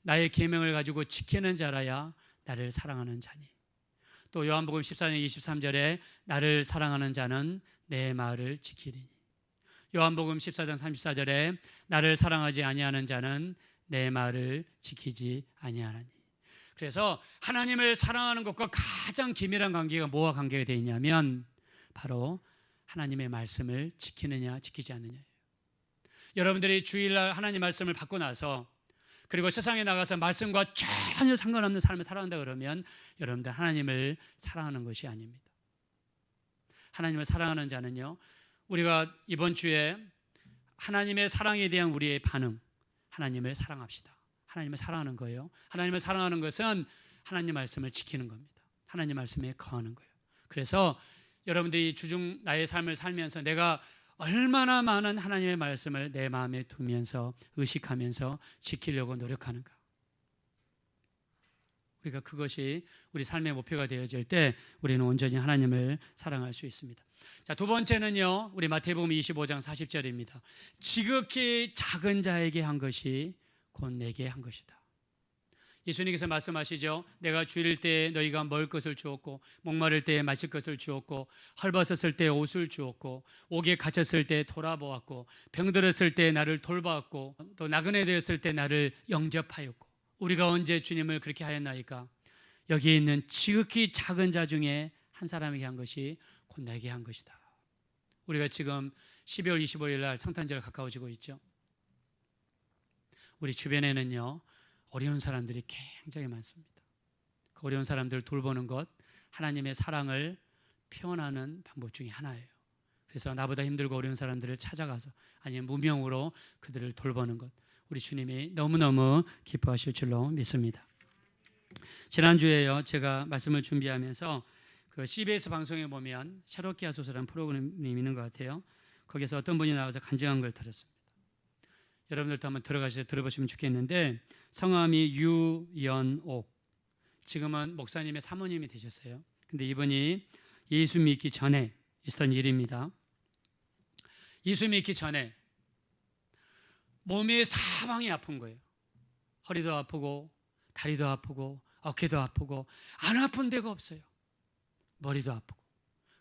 나의 계명을 가지고 지키는 자라야 나를 사랑하는 자니, 또 요한복음 14장 23절에 나를 사랑하는 자는 내 말을 지키리니, 요한복음 14장 34절에 나를 사랑하지 아니하는 자는 내 말을 지키지 아니하나니. 그래서 하나님을 사랑하는 것과 가장 긴밀한 관계가 뭐와 관계가 되어 있냐면 바로 하나님의 말씀을 지키느냐 지키지 않느냐예요. 여러분들이 주일날 하나님 말씀을 받고 나서 그리고 세상에 나가서 말씀과 전혀 상관없는 삶을 살아간다 그러면 여러분들 하나님을 사랑하는 것이 아닙니다. 하나님을 사랑하는 자는요, 우리가 이번 주에 하나님의 사랑에 대한 우리의 반응, 하나님을 사랑합시다. 하나님을 사랑하는 거예요. 하나님을 사랑하는 것은 하나님 말씀을 지키는 겁니다. 하나님 말씀에 거하는 거예요. 그래서 여러분들이 주중 나의 삶을 살면서 내가 얼마나 많은 하나님의 말씀을 내 마음에 두면서 의식하면서 지키려고 노력하는가. 우리가 그것이 우리 삶의 목표가 되어질 때 우리는 온전히 하나님을 사랑할 수 있습니다. 자, 두 번째는요, 우리 마태복음 25장 40절입니다. 지극히 작은 자에게 한 것이 곧 내게 한 것이다. 예수님께서 말씀하시죠. 내가 주일 때 너희가 먹을 것을 주었고, 목마를 때 마실 것을 주었고, 헐벗었을 때 옷을 주었고, 옥에 갇혔을 때 돌아보았고, 병들었을 때 나를 돌보았고, 또 나그네 되었을 때 나를 영접하였고. 우리가 언제 주님을 그렇게 하였나이까? 여기 있는 지극히 작은 자 중에 한 사람에게 한 것이 곧 내게 한 것이다. 우리가 지금 12월 25일 날 성탄절이 가까워지고 있죠. 우리 주변에는요, 어려운 사람들이 굉장히 많습니다. 그 어려운 사람들을 돌보는 것, 하나님의 사랑을 표현하는 방법 중에 하나예요. 그래서 나보다 힘들고 어려운 사람들을 찾아가서 아니면 무명으로 그들을 돌보는 것, 우리 주님이 너무너무 기뻐하실 줄로 믿습니다. 지난주에요, 제가 말씀을 준비하면서 그 CBS 방송에 보면 새롭게 하소서라는 프로그램이 있는 것 같아요. 거기서 어떤 분이 나와서 간증한 걸 들었습니다. 여러분들도 한번 들어가셔서 들어보시면 좋겠는데, 성함이 유연옥, 지금은 목사님의 사모님이 되셨어요. 근데 이분이 예수 믿기 전에 있었던 일입니다. 예수 믿기 전에 몸이 사방이 아픈 거예요. 허리도 아프고 다리도 아프고 어깨도 아프고 안 아픈 데가 없어요. 머리도 아프고.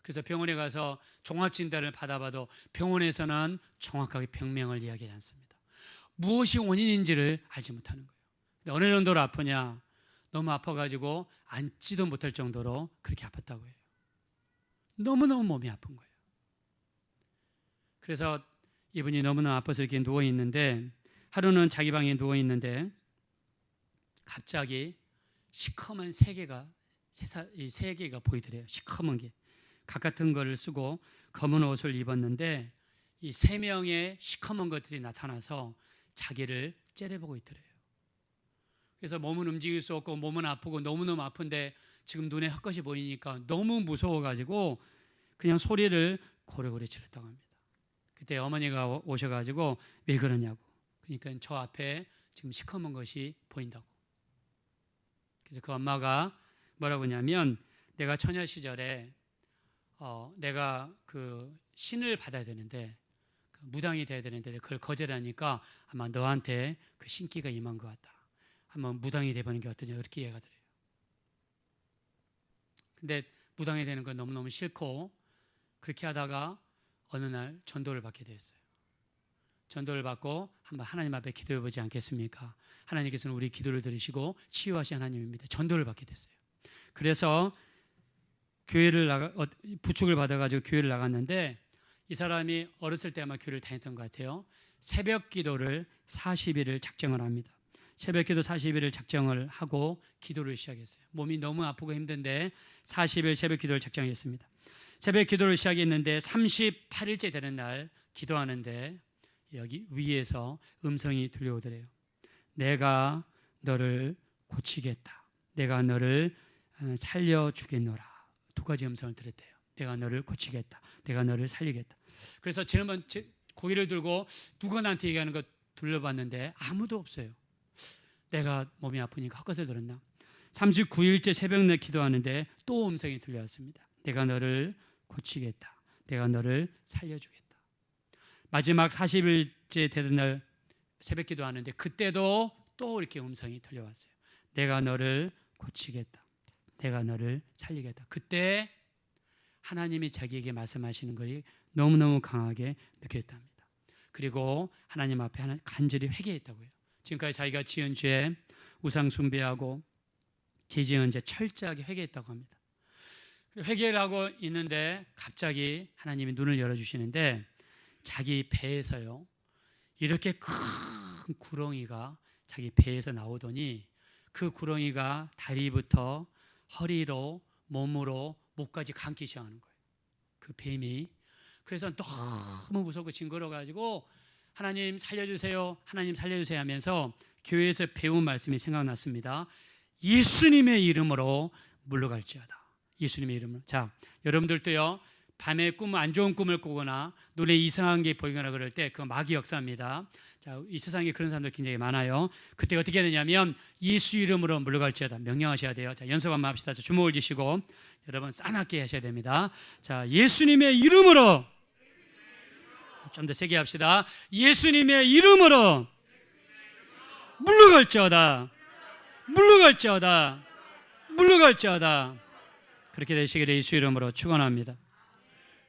그래서 병원에 가서 종합진단을 받아봐도 병원에서는 정확하게 병명을 이야기하지 않습니다. 무엇이 원인인지를 알지 못하는 거예요. 근데 어느 정도로 아프냐? 너무 아파가지고 앉지도 못할 정도로 그렇게 아팠다고 해요. 너무너무 몸이 아픈 거예요. 그래서 이분이 너무나 아파서 이렇게 누워있는데, 하루는 자기 방에 누워있는데 갑자기 시커먼 세 개가 보이더래요. 시커먼 게. 각 같은 거를 쓰고 검은 옷을 입었는데 이 세 명의 시커먼 것들이 나타나서 자기를 째려보고 있더래요. 그래서 몸은 움직일 수 없고 몸은 아프고 너무너무 아픈데 지금 눈에 헛것이 보이니까 너무 무서워가지고 그냥 소리를 고래고래 질렀다고 합니다. 그때 어머니가 오셔가지고 왜 그러냐고. 그러니까 저 앞에 지금 시커먼 것이 보인다고. 그래서 그 엄마가 뭐라고 하냐면, 내가 처녀 시절에 내가 그 신을 받아야 되는데, 그 무당이 돼야 되는데 그걸 거절하니까 아마 너한테 그 신기가 임한 것 같다. 한번 무당이 돼보는 게 어떠냐, 그렇게 이해가 드려요. 근데 무당이 되는 건 너무너무 싫고, 그렇게 하다가 어느 날 전도를 받게 되었어요. 전도를 받고 한번 하나님 앞에 기도해 보지 않겠습니까? 하나님께서는 우리 기도를 들으시고 치유하신 하나님입니다. 전도를 받게 됐어요. 그래서 교회를 부축을 받아가지고 교회를 나갔는데, 이 사람이 어렸을 때 아마 교회를 다녔던 것 같아요. 새벽 기도를 40일을 작정을 합니다. 새벽 기도 40일을 작정을 하고 기도를 시작했어요. 몸이 너무 아프고 힘든데 40일 새벽 기도를 작정했습니다. 새벽 기도를 시작했는데 38일째 되는 날 기도하는데 여기 위에서 음성이 들려오더래요. 내가 너를 고치겠다. 내가 너를 살려주겠노라. 두 가지 음성을 들었대요. 내가 너를 고치겠다. 내가 너를 살리겠다. 그래서 저는 고개를 들고 누가 나한테 얘기하는 거 둘러봤는데 아무도 없어요. 내가 몸이 아프니까 헛것을 들었나? 39일째 새벽날 기도하는데 또 음성이 들려왔습니다. 내가 너를 고치겠다. 내가 너를 살려주겠다. 마지막 40일째 되던 날 새벽 기도하는데 그때도 또 이렇게 음성이 들려왔어요. 내가 너를 고치겠다. 내가 너를 살리겠다. 그때 하나님이 자기에게 말씀하시는 것이 너무너무 강하게 느꼈답니다. 그리고 하나님 앞에 간절히 회개했다고요. 지금까지 자기가 지은 죄, 우상 숭배하고 죄 지은 죄 철저하게 회개했다고 합니다. 회개를 하고 있는데 갑자기 하나님이 눈을 열어주시는데 자기 배에서요 이렇게 큰 구렁이가 자기 배에서 나오더니 그 구렁이가 다리부터 허리로 몸으로 목까지 감기 시작하는 거예요. 그 뱀이. 그래서 너무 무섭고 징그러워가지고 하나님 살려주세요, 하나님 살려주세요 하면서 교회에서 배운 말씀이 생각났습니다. 예수님의 이름으로 물러갈지어다. 예수님의 이름으로. 자, 여러분들도요 밤에 안 좋은 꿈을 꾸거나 눈에 이상한 게 보이거나 그럴 때 그 마귀 역사입니다. 자, 이 세상에 그런 사람들 굉장히 많아요. 그때 어떻게 해야 되냐면 예수 이름으로 물러갈지어다 명령하셔야 돼요. 자, 연습 한번 합시다. 주먹을 쥐시고 여러분 싸납게 하셔야 됩니다. 자, 예수님의 이름으로 좀 더 세게 합시다. 예수님의 이름으로 물러갈지어다. 물러갈지어다. 물러갈지어다. 그렇게 되시기를 예수 이름으로 축원합니다.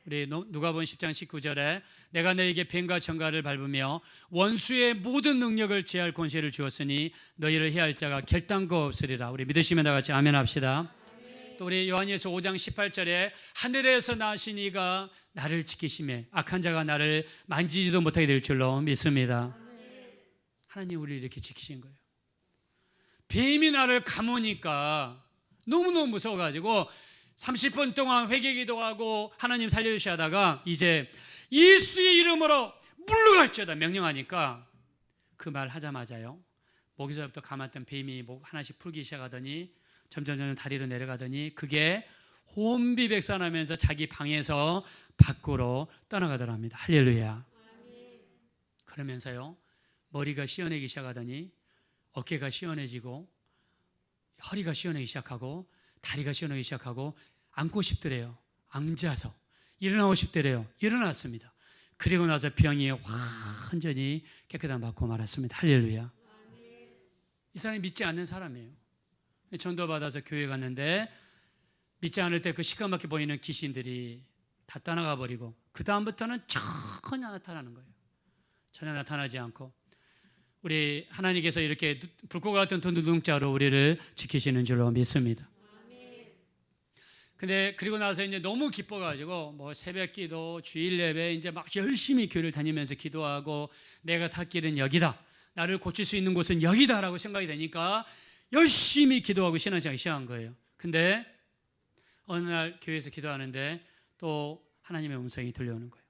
우리 누가복음 10장 19절에 내가 너에게 뱀과 청갈을 밟으며 원수의 모든 능력을 제할 권세를 주었으니 너희를 해할 자가 결단코 없으리라. 우리 믿으시면 다 같이 아멘 합시다. 또 우리 요한일서 5장 18절에 하늘에서 나신 이가 나를 지키심에 악한 자가 나를 만지지도 못하게 될 줄로 믿습니다. 하나님 우리를 이렇게 지키신 거예요. 뱀이 나를 감으니까 너무너무 무서워가지고 30분 동안 회개 기도하고 하나님 살려주셔야 하다가 이제 예수의 이름으로 물러갈지어다 명령하니까 그 말 하자마자요 목에서부터 감았던 뱀이 하나씩 풀기 시작하더니 점점 다리로 내려가더니 그게 혼비백산하면서 자기 방에서 밖으로 떠나가더랍니다. 할렐루야. 그러면서요 머리가 시원해지기 시작하더니 어깨가 시원해지고 허리가 시원하기 시작하고 다리가 시원하기 시작하고 앉고 싶더래요. 앉아서 일어나고 싶더래요. 일어났습니다. 그리고 나서 병이 완전히 깨끗함 받고 말았습니다. 할렐루야. 이 사람이 믿지 않는 사람이에요. 전도 받아서 교회 갔는데 믿지 않을 때 그 시커멓게 보이는 귀신들이 다 떠나가 버리고 그 다음부터는 전혀 나타나는 거예요. 전혀 나타나지 않고 우리 하나님께서 이렇게 불꽃 같은 눈동자로 우리를 지키시는 줄로 믿습니다. 근데 그리고 나서 이제 너무 기뻐가지고 뭐 새벽기도, 주일 예배 이제 막 열심히 교회를 다니면서 기도하고 내가 살 길은 여기다, 나를 고칠 수 있는 곳은 여기다라고 생각이 되니까 열심히 기도하고 신앙생활 시작한 거예요. 근데 어느 날 교회에서 기도하는데 또 하나님의 음성이 들려오는 거예요.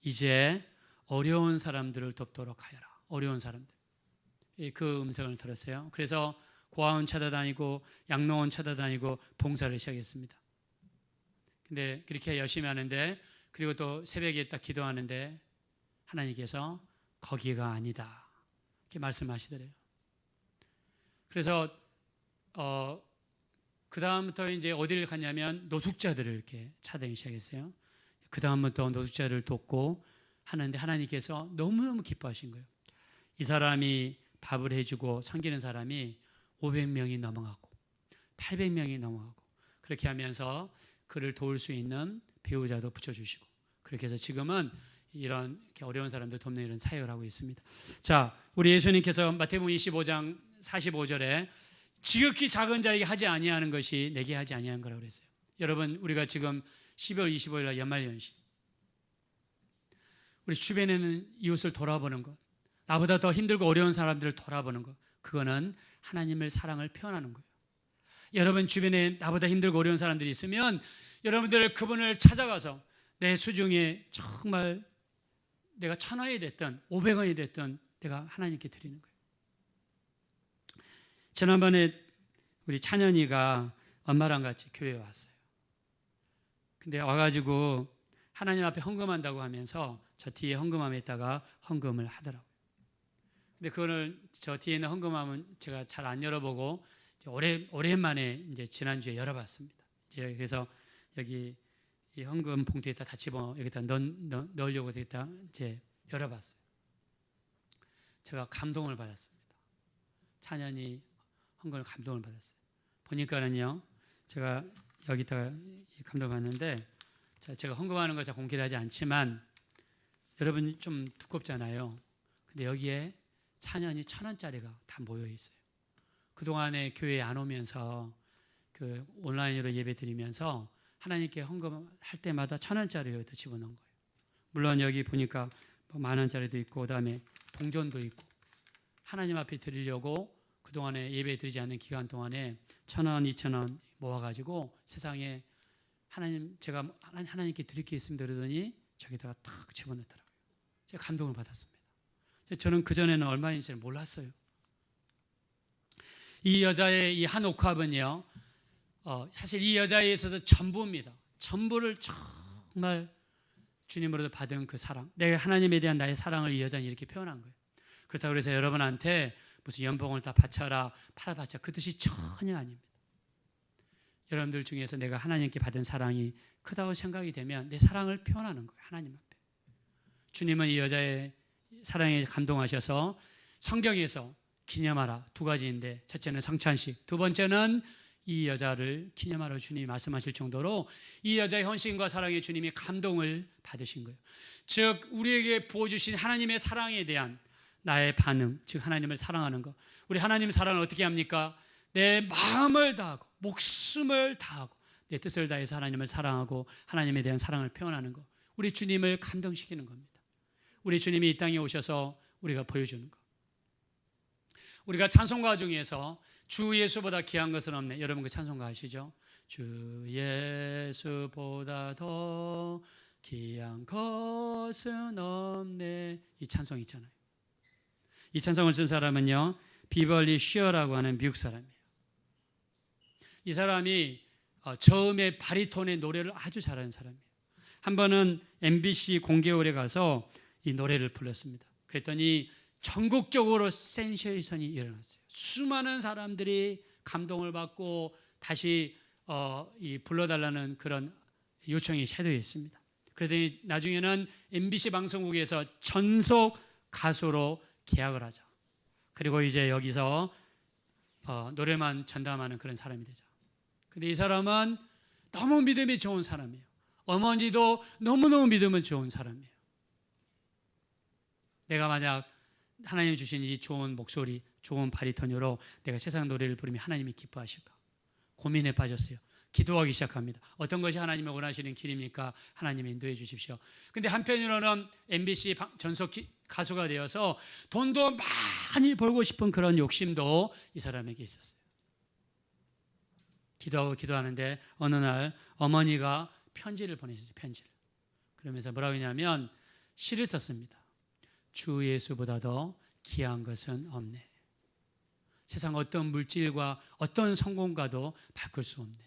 이제 어려운 사람들을 돕도록 하여라. 어려운 사람들. 그 음성을 들었어요. 그래서 고아원 찾아다니고 양로원 찾아다니고 봉사를 시작했습니다. 근데 그렇게 열심히 하는데 그리고 또 새벽에 딱 기도하는데 하나님께서 거기가 아니다 이렇게 말씀하시더래요. 그래서 그 다음부터 이제 어디를 갔냐면 노숙자들을 이렇게 찾아다니기 시작했어요. 그 다음부터 노숙자를 돕고 하는데 하나님께서 너무너무 기뻐하신 거예요. 이 사람이 밥을 해주고 섬기는 사람이 500명이 넘어가고 800명이 넘어가고 그렇게 하면서 그를 도울 수 있는 배우자도 붙여주시고 그렇게 해서 지금은 이런 어려운 사람들 돕는 이런 사역을 하고 있습니다. 자, 우리 예수님께서 마태복음 25장 45절에 지극히 작은 자에게 하지 아니하는 것이 내게 하지 아니하는 거라고 그랬어요. 여러분 우리가 지금 12월 25일 날 연말연시 우리 주변에는 이웃을 돌아보는 것, 나보다 더 힘들고 어려운 사람들을 돌아보는 것, 그거는 하나님의 사랑을 표현하는 거예요. 여러분 주변에 나보다 힘들고 어려운 사람들이 있으면 여러분들 그분을 찾아가서 내 수중에 정말 내가 1,000원이 됐든 500원이 됐든 내가 하나님께 드리는 거예요. 지난번에 우리 찬현이가 엄마랑 같이 교회에 왔어요. 근데 와가지고 하나님 앞에 헌금한다고 하면서 저 뒤에 헌금함에다가 헌금을 하더라고요. 근데 그거를 저 뒤에 있는 헌금함은 제가 잘 안 열어보고 오랜만에 이제 지난주에 열어봤습니다. 그래서 여기 이 헌금 봉투에다 다 집어 여기다 넣으려고 여기다 이제 열어봤어요. 제가 감동을 받았습니다. 찬양이 헌금을 감동을 받았어요. 보니까는요, 제가 여기다가 감동을 받는데, 제가 헌금하는 거 잘 공개하지 않지만 여러분 좀 두껍잖아요. 근데 여기에 찬양이 1,000원짜리가 다 모여 있어요. 그 동안에 교회에 안 오면서 그 온라인으로 예배 드리면서 하나님께 헌금할 때마다 1,000원짜리를 여기다 집어넣은 거예요. 물론 여기 보니까 뭐 10,000원짜리도 있고 그다음에 동전도 있고 하나님 앞에 드리려고 그동안에 예배 드리지 않는 기간 동안에 1,000원, 2,000원 모아가지고 세상에 제가 하나님께 드릴 게 있습니다 그러더니 저기다가 탁 집어넣더라고요. 제가 감동을 받았습니다. 저는 그전에는 얼마인지 몰랐어요. 이 여자의 이 한 옥합은요, 사실 이 여자에 있어서 전부입니다. 전부를 정말 주님으로부터 받은 그 사랑, 내가 하나님에 대한 나의 사랑을 이 여자는 이렇게 표현한 거예요. 그렇다고 해서 여러분한테 무슨 연봉을 다 바쳐라, 팔아바쳐, 그 뜻이 전혀 아닙니다. 여러분들 중에서 내가 하나님께 받은 사랑이 크다고 생각이 되면 내 사랑을 표현하는 거예요. 하나님 앞에. 주님은 이 여자의 사랑에 감동하셔서 성경에서 기념하라 2가지인데, 첫째는 성찬식, 두 번째는 이 여자를 기념하라 주님이 말씀하실 정도로 이 여자의 헌신과 사랑에 주님이 감동을 받으신 거예요. 즉 우리에게 부어주신 하나님의 사랑에 대한 나의 반응, 즉 하나님을 사랑하는 것. 우리 하나님 사랑을 어떻게 합니까? 내 마음을 다하고 목숨을 다하고 내 뜻을 다해서 하나님을 사랑하고 하나님에 대한 사랑을 표현하는 것. 우리 주님을 감동시키는 겁니다. 우리 주님이 이 땅에 오셔서 우리가 보여주는 것. 우리가 찬송가 중에서 주 예수보다 귀한 것은 없네. 여러분 그 찬송가 아시죠? 주 예수보다 더 귀한 것은 없네. 이 찬송 있잖아요. 이 찬송을 쓴 사람은요, 비벌리 쉬어라고 하는 미국 사람이에요. 이 사람이 저음의 바리톤의 노래를 아주 잘하는 사람이에요. 한 번은 MBC 공개홀에 가서 이 노래를 불렀습니다. 그랬더니 전국적으로 센세이션이 일어났어요. 수많은 사람들이 감동을 받고 다시 불러달라는 그런 요청이 쇄도했습니다. 그랬더니 나중에는 MBC 방송국에서 전속 가수로 계약을 하자. 그리고 이제 여기서 노래만 전담하는 그런 사람이 되자. 근데 이 사람은 너무 믿음이 좋은 사람이에요. 어머니도 너무너무 믿음이 좋은 사람이에요. 내가 만약 하나님 주신 이 좋은 목소리, 좋은 바리톤으로 내가 세상 노래를 부르면 하나님이 기뻐하실까? 고민에 빠졌어요. 기도하기 시작합니다. 어떤 것이 하나님이 원하시는 길입니까? 하나님이 인도해 주십시오. 근데 한편으로는 MBC 전속 가수가 되어서 돈도 많이 벌고 싶은 그런 욕심도 이 사람에게 있었어요. 기도하는데 어느 날 어머니가 편지를 보내셨어요. 편지를. 그러면서 뭐라고 했냐면 시를 썼습니다. 주 예수보다 더 귀한 것은 없네. 세상 어떤 물질과 어떤 성공과도 바꿀 수 없네.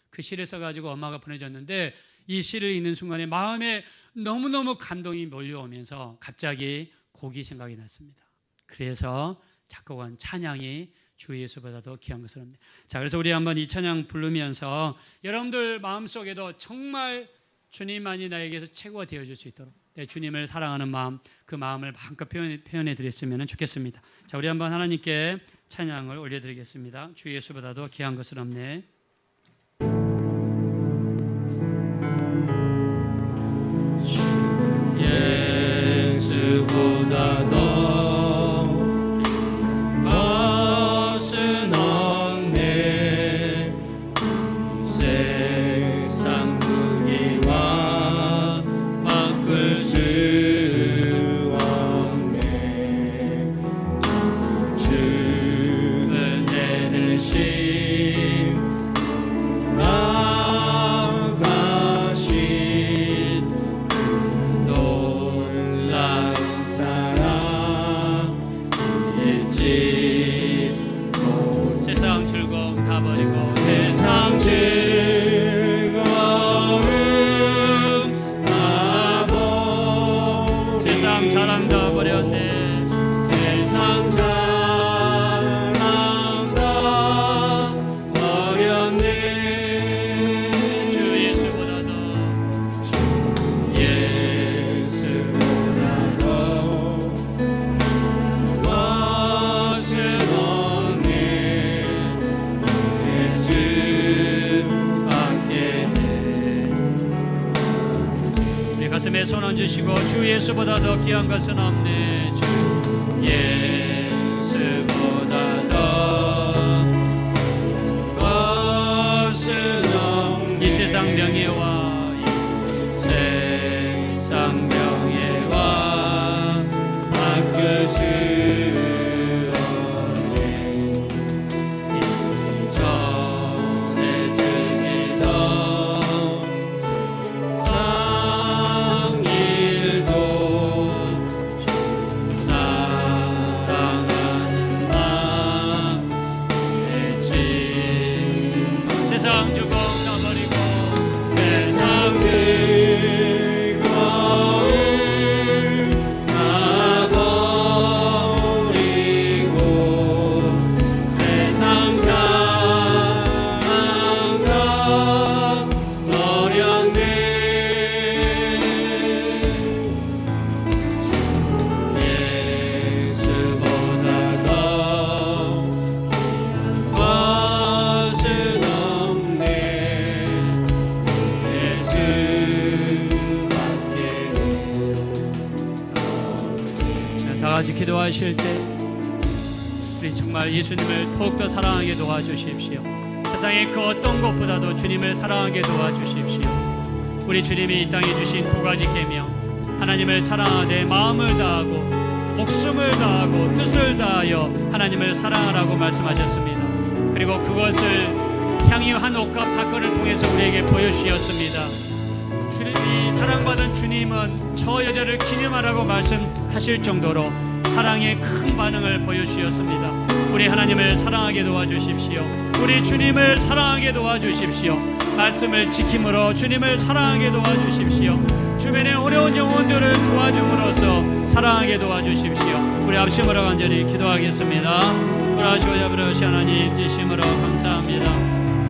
그 시를 써가지고 엄마가 보내줬는데 이 시를 읽는 순간에 마음에 너무너무 감동이 몰려오면서 갑자기 곡이 생각이 났습니다. 그래서 작곡한 찬양이 주 예수보다 더 귀한 것은 없네. 자, 그래서 우리 한번 이 찬양 부르면서 여러분들 마음속에도 정말 주님만이 나에게서 최고가 되어줄 수 있도록 내 주님을 사랑하는 마음, 그 마음을 마음껏 표현해 드렸으면 좋겠습니다. 자, 우리 한번 하나님께 찬양을 올려드리겠습니다. 주 예수보다도 귀한 것은 없네. 주 예수보다 더 잊어버렸네. 세상 자랑다 버렸네. 주 예수보다 더 예수보다 더 무엇은 없네. 예수밖에. 우리 가슴에 손 얹으시고 주 예수보다 더 귀한 것은 없네. 주 예수보다 더 무엇은 없네. 이 세상 명예와 세상 명예와 바꿀 수 없네. 이전에 즐기던 세상 일도 사랑하는 마음의 짐. 세상 주고 나버리고 세상 즐거움 나버리고 세상 자랑다 버렸네. 예수보다 더 무엇은 없네. 자, 다 같이 기도하실 때 우리 정말 예수님을 더욱더 사랑하게 도와주십시오. 세상의 그 어떤 것보다도 주님을 사랑하게 도와주십시오. 우리 주님이 이 땅에 주신 두 가지 계명, 하나님을 사랑하되 마음을 다하고 목숨을 다하고 뜻을 다하여 하나님을 사랑하라고 말씀하셨습니다. 그리고 그것을 향유 한 옥합 사건을 통해서 우리에게 보여주셨습니다. 주님이 사랑받은 주님은 저 여자를 기념하라고 말씀하실 정도로 사랑의 큰 반응을 보여주셨습니다. 우리 하나님을 사랑하게 도와주십시오. 우리 주님을 사랑하게 도와주십시오. 말씀을 지킴으로 주님을 사랑하게 도와주십시오. 주변의 어려운 영혼들을 도와줌으로써 사랑하게 도와주십시오. 우리 합심으로 간절히 기도하겠습니다. 그러시고자 부르시 하나님 진심으로 감사합니다.